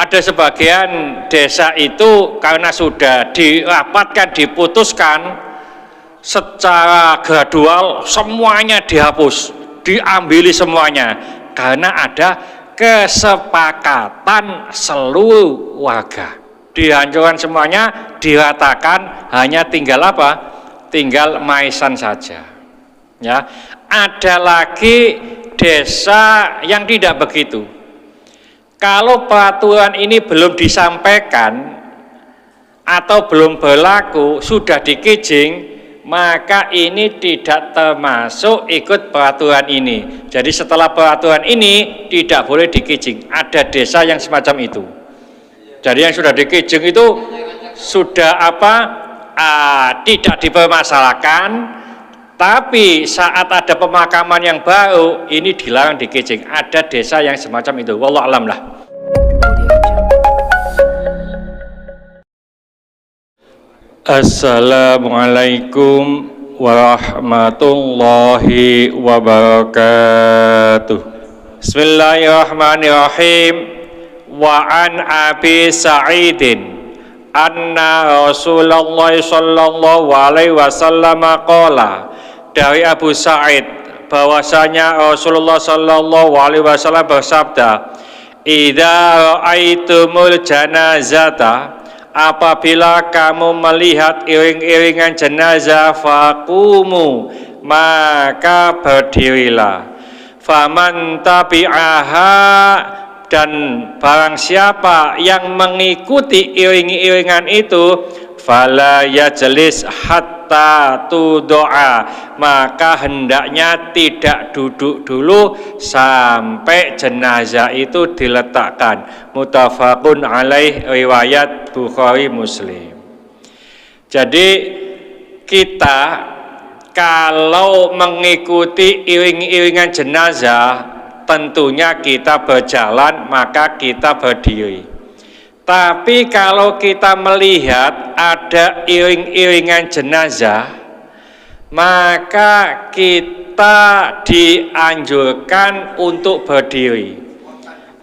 ada sebagian desa itu karena sudah dirapatkan, diputuskan secara gradual, semuanya dihapus, diambili semuanya, karena ada kesepakatan seluruh warga. Dihancurkan semuanya, diratakan, hanya tinggal apa? Tinggal maisan saja. Ya, ada lagi desa yang tidak begitu. Kalau peraturan ini belum disampaikan atau belum berlaku, sudah dikijing, maka ini tidak termasuk ikut peraturan ini. Jadi setelah peraturan ini tidak boleh dikijing. Ada desa yang semacam itu. Jadi yang sudah dikijing itu sudah tidak dipermasalahkan, tapi saat ada pemakaman yang baru ini dilarang dikijing. Ada desa yang semacam itu. Wallahu a'lam lah. Assalamualaikum warahmatullahi wabarakatuh. Bismillahirrahmanirrahim. Wa an Abi Sa'idin anna Rasulullah sallallahu alaihi wasallam qala, dari Abu Sa'id bahwasanya Rasulullah sallallahu alaihi wasallam bersabda, idza ra'aitumul janazata, apabila kamu melihat iring-iringan jenazah, faqumu, maka berdirilah. Faman tabi'aha, dan barang siapa yang mengikuti iring-iringan itu, fala yajlis hatta tudoa, maka hendaknya tidak duduk dulu sampai jenazah itu diletakkan. Muttafaqun alaih, riwayat Bukhari Muslim. Jadi kita kalau mengikuti iring-iringan jenazah, tentunya kita berjalan, maka kita berdiri. Tapi kalau kita melihat ada iring-iringan jenazah, maka kita dianjurkan untuk berdiri.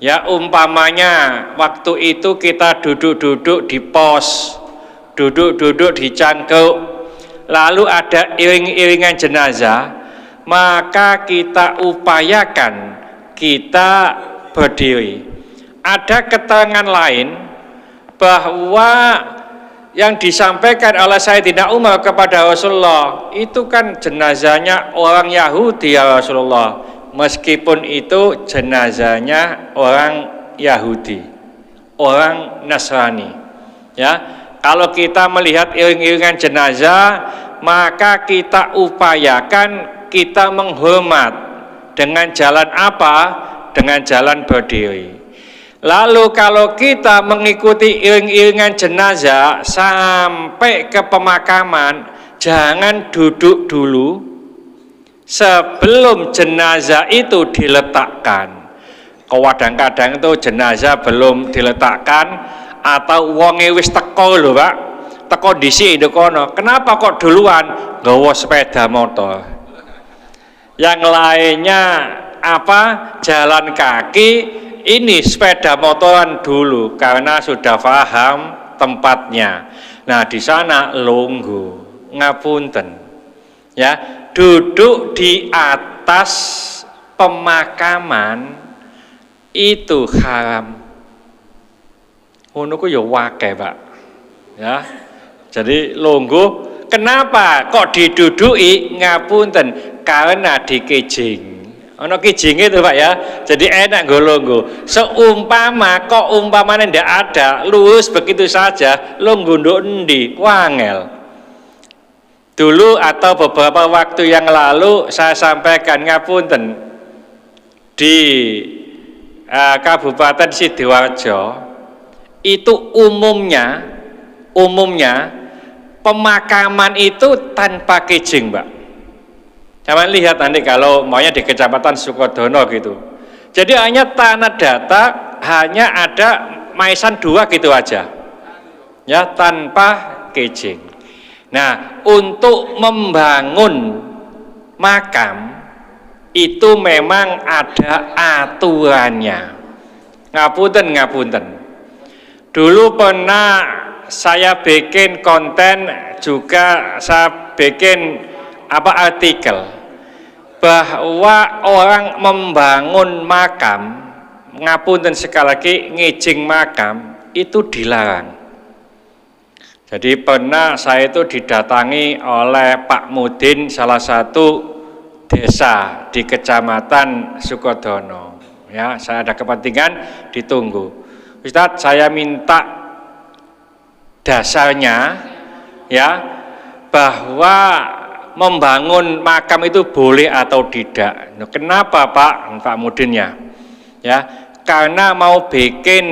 Ya, umpamanya waktu itu kita duduk-duduk di pos, duduk-duduk di cangkuk, lalu ada iring-iringan jenazah, maka kita upayakan kita berdiri. Ada keterangan lain bahwa yang disampaikan oleh Sayyidina Umar kepada Rasulullah, itu kan jenazahnya orang Yahudi ya Rasulullah, meskipun itu jenazahnya orang Yahudi, orang Nasrani. Ya, kalau kita melihat iring-iringan jenazah, maka kita upayakan kita menghormat dengan jalan apa? Dengan jalan berdiri. Lalu kalau kita mengikuti iring-iringan jenazah sampai ke pemakaman, jangan duduk dulu sebelum jenazah itu diletakkan. Kadang-kadang itu jenazah belum diletakkan atau wonge wis teko lho, Pak. Teko dhisik ndek kono. Kenapa kok duluan? Nggawa sepeda motor. Yang lainnya jalan kaki, ini sepeda motoran dulu karena sudah paham tempatnya. Nah, di sana longgo, ngapunten. Ya, duduk di atas pemakaman itu haram. Ngono ku ya wae, Pak. Ya. Jadi longgo, kenapa kok diduduki? Ngapunten, karena dikejing. Ono kijinge itu Pak ya, jadi enak golonggo. Seumpama kok umpamanya ndak ada, lurus begitu saja, longgo nduk endi, wangel. Dulu atau beberapa waktu yang lalu saya sampaikan, ngapunten, di Kabupaten Sidoarjo itu umumnya pemakaman itu tanpa kijing, Mbak. Jangan lihat nanti kalau maunya di Kecamatan Sukodono gitu. Jadi hanya tanah data, hanya ada maisan 2 gitu aja. Ya, tanpa kijing. Nah, untuk membangun makam itu memang ada aturannya. Ngapunten. Dulu pernah saya bikin konten, juga saya bikin artikel bahwa orang membangun makam, ngapunten sekali lagi, ngijing makam itu dilarang. Jadi pernah saya itu didatangi oleh Pak Mudin, salah satu desa di Kecamatan Sukodono. Ya, saya ada kepentingan, ditunggu. Ustadz, saya minta dasarnya ya, bahwa membangun makam itu boleh atau tidak. Nah, kenapa Pak Mudinnya? Ya, karena mau bikin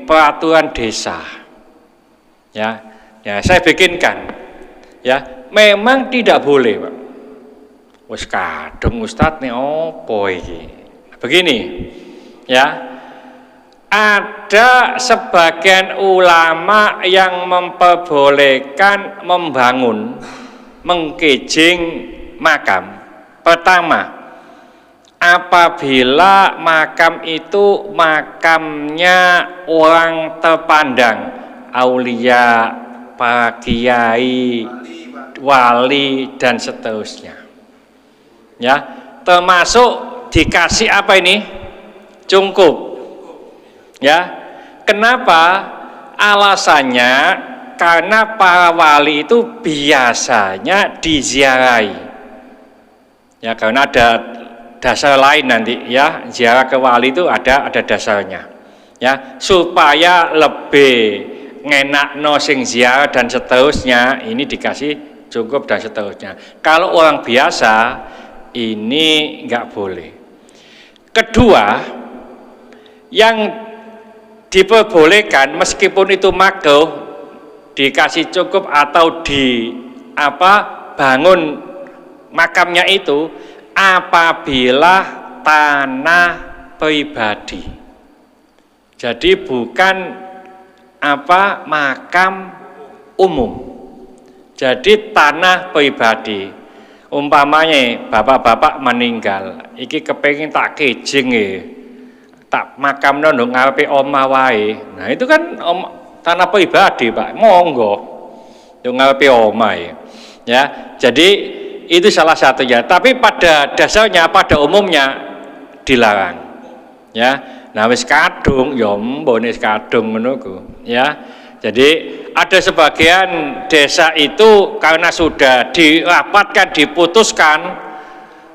peraturan desa. Ya, saya bikinkan. Ya, memang tidak boleh, Pak. Wes kadung Ustadz nih opo iki. Begini, ya. Ada sebagian ulama yang memperbolehkan membangun, mengkijing makam. Pertama, apabila makam itu makamnya orang terpandang, aulia, para kiai, wali dan seterusnya. Ya, termasuk dikasih apa ini? Cungkup. Ya, kenapa? Alasannya karena para wali itu biasanya diziarahi. Ya, karena ada dasar lain nanti ya, ziarah ke wali itu ada dasarnya. Ya, supaya lebih ngenakno sing ziarah dan seterusnya, ini dikasih cukup dan seterusnya. Kalau orang biasa ini nggak boleh. Kedua, yang diperbolehkan meskipun itu makruh, dikasih cukup atau bangun makamnya itu apabila tanah pribadi. Jadi bukan makam umum. Jadi tanah pribadi. Umpamanya bapak-bapak meninggal, iki kepengin tak kijing tak makam nduk ngarepe omah wae. Nah, itu kan tanah pribadi, Pak. Monggo. Nduk ngarepe omah ya. Jadi itu salah satunya. Tapi pada dasarnya, pada umumnya dilarang. Ya. Nah, wis kadung ya mbone wis kadung menunggu ya. Jadi ada sebagian desa itu karena sudah dirapatkan, diputuskan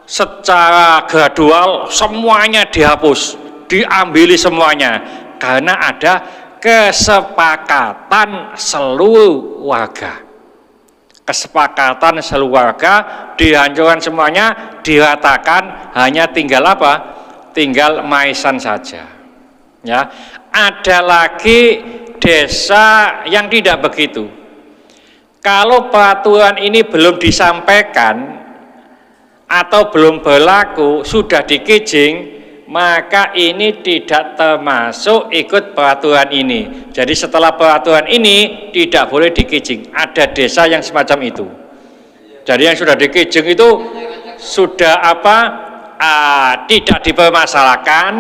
secara gradual semuanya dihapus, diambili semuanya karena ada kesepakatan seluruh warga. Kesepakatan seluruh warga dihancurkan semuanya, diratakan, hanya tinggal tinggal maisan saja. Ya, ada lagi desa yang tidak begitu. Kalau peraturan ini belum disampaikan atau belum berlaku, sudah dikijing, maka ini tidak termasuk ikut peraturan ini. Jadi setelah peraturan ini tidak boleh dikijing. Ada desa yang semacam itu. Jadi yang sudah dikijing itu sudah tidak dipermasalahkan,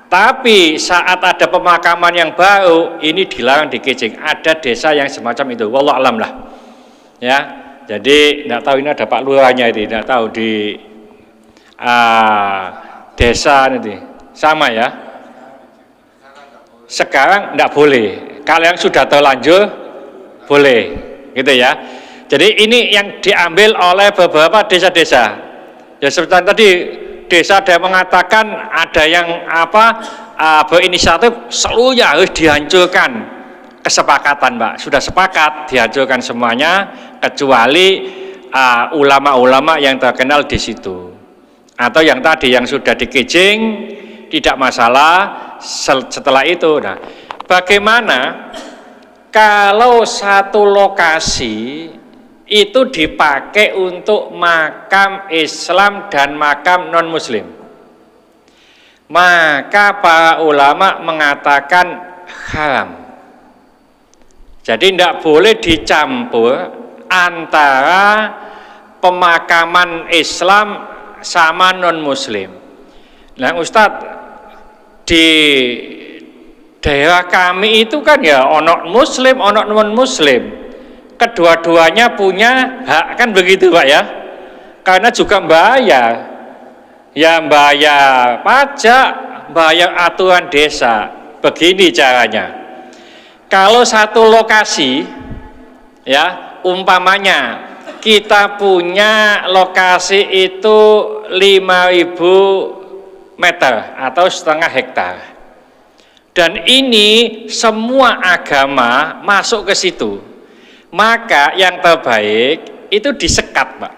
tapi saat ada pemakaman yang baru ini dilarang dikijing. Ada desa yang semacam itu. Wallahu alam lah. Ya. Jadi tidak tahu ini ada Pak Lurahnya itu, tidak tahu di desa nanti sama ya. Sekarang tidak boleh. Kalau yang sudah terlanjur boleh, gitu ya. Jadi ini yang diambil oleh beberapa desa-desa. Ya seperti tadi desa ada yang mengatakan, ada yang berinisiatif seluruhnya harus dihancurkan. Kesepakatan, Pak, sudah sepakat dihancurkan semuanya kecuali ulama-ulama yang terkenal di situ. Atau yang tadi yang sudah dikijing tidak masalah setelah itu. Nah, bagaimana kalau satu lokasi itu dipakai untuk makam Islam dan makam non muslim? Maka para ulama mengatakan haram. Jadi tidak boleh dicampur antara pemakaman Islam sama non muslim. Nah, Ustadz, di daerah kami itu kan ya ono muslim, ono non muslim. Kedua-duanya punya hak, kan begitu Pak ya. Karena juga bayar. Ya bayar pajak, bayar aturan desa. Begini caranya. Kalau satu lokasi ya, umpamanya kita punya lokasi itu 5.000 meter atau setengah hektar. Dan ini semua agama masuk ke situ. Maka yang terbaik itu disekat, Pak.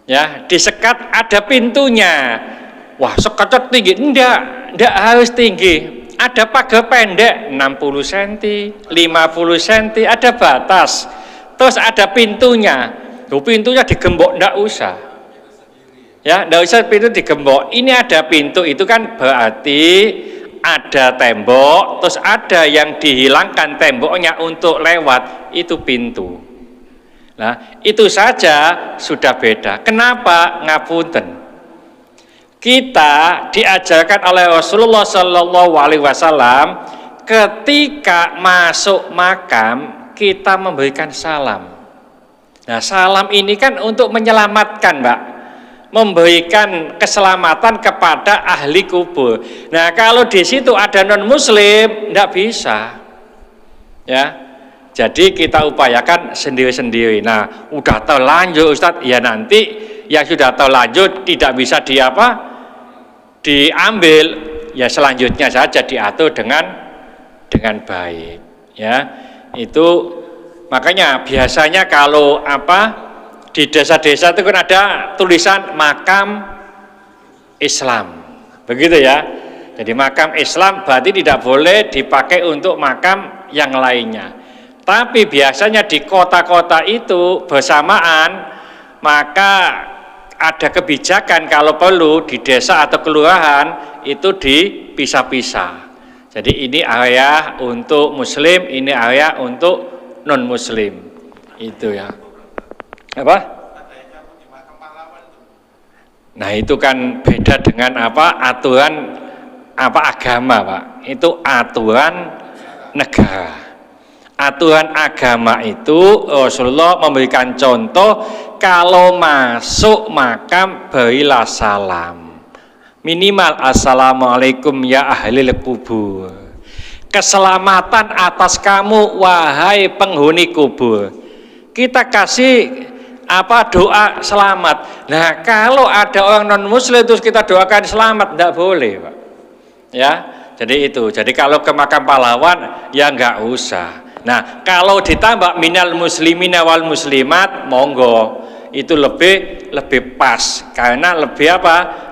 Ya, disekat, ada pintunya. Wah, sekatnya tinggi. Enggak harus tinggi. Ada pagar pendek 60 cm, 50 cm, ada batas. Terus ada pintunya. Pintunya digembok, enggak usah. Ya, enggak usah pintu digembok. Ini ada pintu, itu kan berarti ada tembok, terus ada yang dihilangkan temboknya untuk lewat, itu pintu. Nah, itu saja sudah beda. Kenapa? Ngapunten. Kita diajarkan oleh Rasulullah Shallallahu Alaihi Wasallam ketika masuk makam kita memberikan salam. Nah, salam ini kan untuk menyelamatkan, Mbak. Memberikan keselamatan kepada ahli kubur. Nah, kalau di situ ada non muslim, tidak bisa. Ya. Jadi kita upayakan sendiri-sendiri. Nah, udah terlanjur Ustadz, ya nanti yang sudah terlanjur tidak bisa diambil, ya selanjutnya saja diatur dengan baik. Ya. Itu makanya biasanya kalau di desa-desa itu kan ada tulisan makam Islam, begitu ya. Jadi makam Islam berarti tidak boleh dipakai untuk makam yang lainnya. Tapi biasanya di kota-kota itu bersamaan, maka ada kebijakan kalau perlu di desa atau kelurahan itu dipisah-pisah. Jadi ini area untuk muslim, ini area untuk non muslim. Itu ya. Apa? Nah, itu kan beda dengan aturan agama, Pak. Itu aturan negara. Aturan agama itu Rasulullah memberikan contoh, kalau masuk makam berilah salam. Minimal assalamualaikum ya ahlil kubur. Keselamatan atas kamu wahai penghuni kubur. Kita kasih doa selamat. Nah, kalau ada orang non muslim terus kita doakan selamat, tidak boleh, Pak. Ya, jadi itu. Jadi kalau ke makam pahlawan ya enggak usah. Nah, kalau ditambah minal muslimina wal muslimat, monggo. Itu lebih pas karena lebih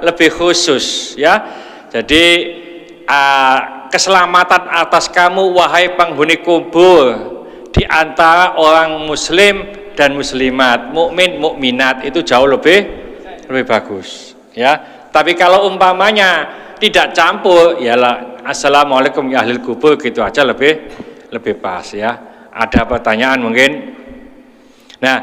lebih khusus, ya. Jadi keselamatan atas kamu wahai penghuni kubur di antara orang muslim dan muslimat, mukmin mukminat, itu jauh lebih bagus, ya. Tapi kalau umpamanya tidak campur, yalah assalamualaikum ya ahlil kubur, gitu aja lebih pas, ya. Ada pertanyaan mungkin? Nah,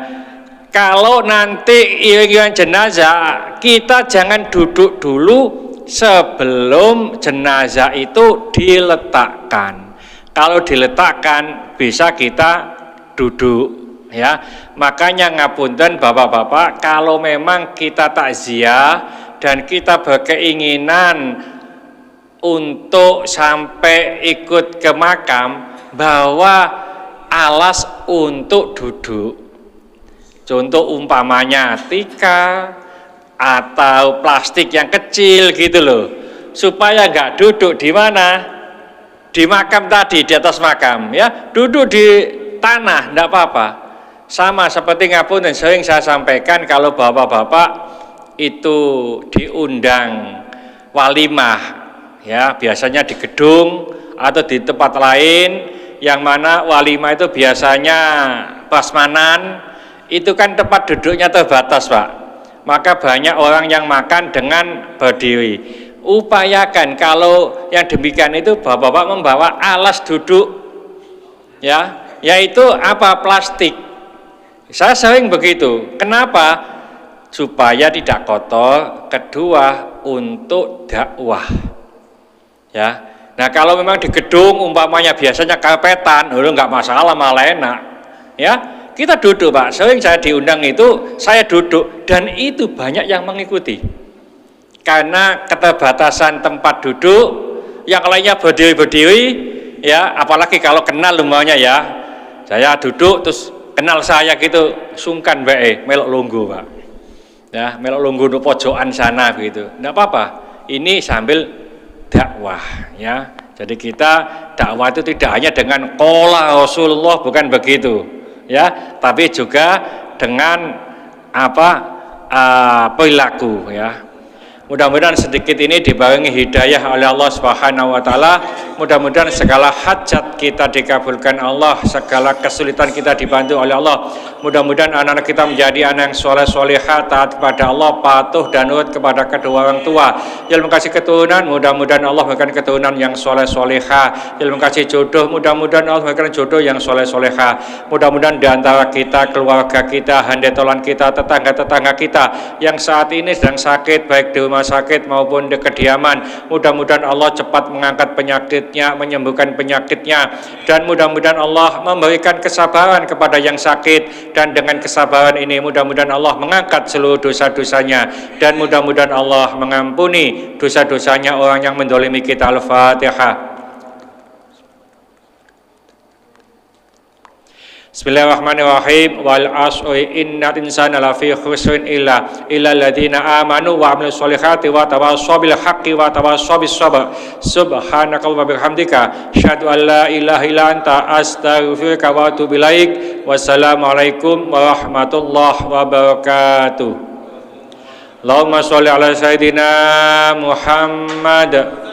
kalau nanti iringan jenazah, kita jangan duduk dulu sebelum jenazah itu diletakkan. Kalau diletakkan bisa kita duduk, ya. Makanya ngapunten bapak-bapak, kalau memang kita takziah dan kita berkeinginan untuk sampai ikut ke makam, bawa alas untuk duduk. Contoh umpamanya tikar atau plastik yang kecil gitu loh, supaya nggak duduk di mana, di makam tadi, di atas makam, ya, duduk di tanah, enggak apa-apa. Sama seperti ngapunten sering saya sampaikan, kalau bapak-bapak itu diundang walimah, ya, biasanya di gedung atau di tempat lain, yang mana walimah itu biasanya prasmanan, itu kan tempat duduknya terbatas, Pak. Maka banyak orang yang makan dengan berdiri. Upayakan kalau yang demikian itu bapak-bapak membawa alas duduk, ya, yaitu plastik. Saya sering begitu. Kenapa? Supaya tidak kotor. Kedua, untuk dakwah. Ya, Nah kalau memang di gedung umpamanya biasanya karpetan, nggak masalah, malah enak. Ya, kita duduk Pak. Sering saya diundang itu, saya duduk dan itu banyak yang mengikuti. Karena keterbatasan tempat duduk, yang lainnya berdiri-berdiri, ya. Apalagi kalau kenal umpamanya ya, saya duduk terus kenal saya gitu, sungkan bae, melok lungguh Pak. Ya, melok lungguh di pojokan sana begitu. Enggak apa-apa. Ini sambil dakwah ya. Jadi kita dakwah itu tidak hanya dengan qala Rasulullah, bukan begitu ya, tapi juga dengan perilaku ya. Mudah-mudahan sedikit ini dibarengi hidayah oleh Allah Subhanahu wa taala. Mudah-mudahan segala hajat kita dikabulkan Allah, segala kesulitan kita dibantu oleh Allah. Mudah-mudahan anak-anak kita menjadi anak yang soleh solehah, taat kepada Allah, patuh dan nurut kepada kedua orang tua. Yang kasih keturunan, mudah-mudahan Allah memberikan keturunan yang soleh solehah. Yang kasih jodoh, mudah-mudahan Allah memberikan jodoh yang soleh solehah. Mudah-mudahan di antara kita, keluarga kita, handetolan kita, tetangga-tetangga kita yang saat ini sedang sakit, baik di rumah sakit maupun di kediaman, mudah-mudahan Allah cepat mengangkat penyakitnya, menyembuhkan penyakitnya, dan mudah-mudahan Allah memberikan kesabaran kepada yang sakit, dan dengan kesabaran ini mudah-mudahan Allah mengangkat seluruh dosa-dosanya, dan mudah-mudahan Allah mengampuni dosa-dosanya orang yang mendolimi kita. Al-Fatihah. Bismillahirrahmanirrahim. Wal asri innal insana lafi khusrin illa alladziina aamanu wa 'amilus sholihati wa tawassaw bil haqqi wa tawassaw bis sabr. Subhanakallahumma wa bihamdika asyhadu an la ilaha illa anta astaghfiruka wa atubu ilaik. Wassalamualaikum warahmatullahi wabarakatuh. Allahumma sholli ala sayidina Muhammad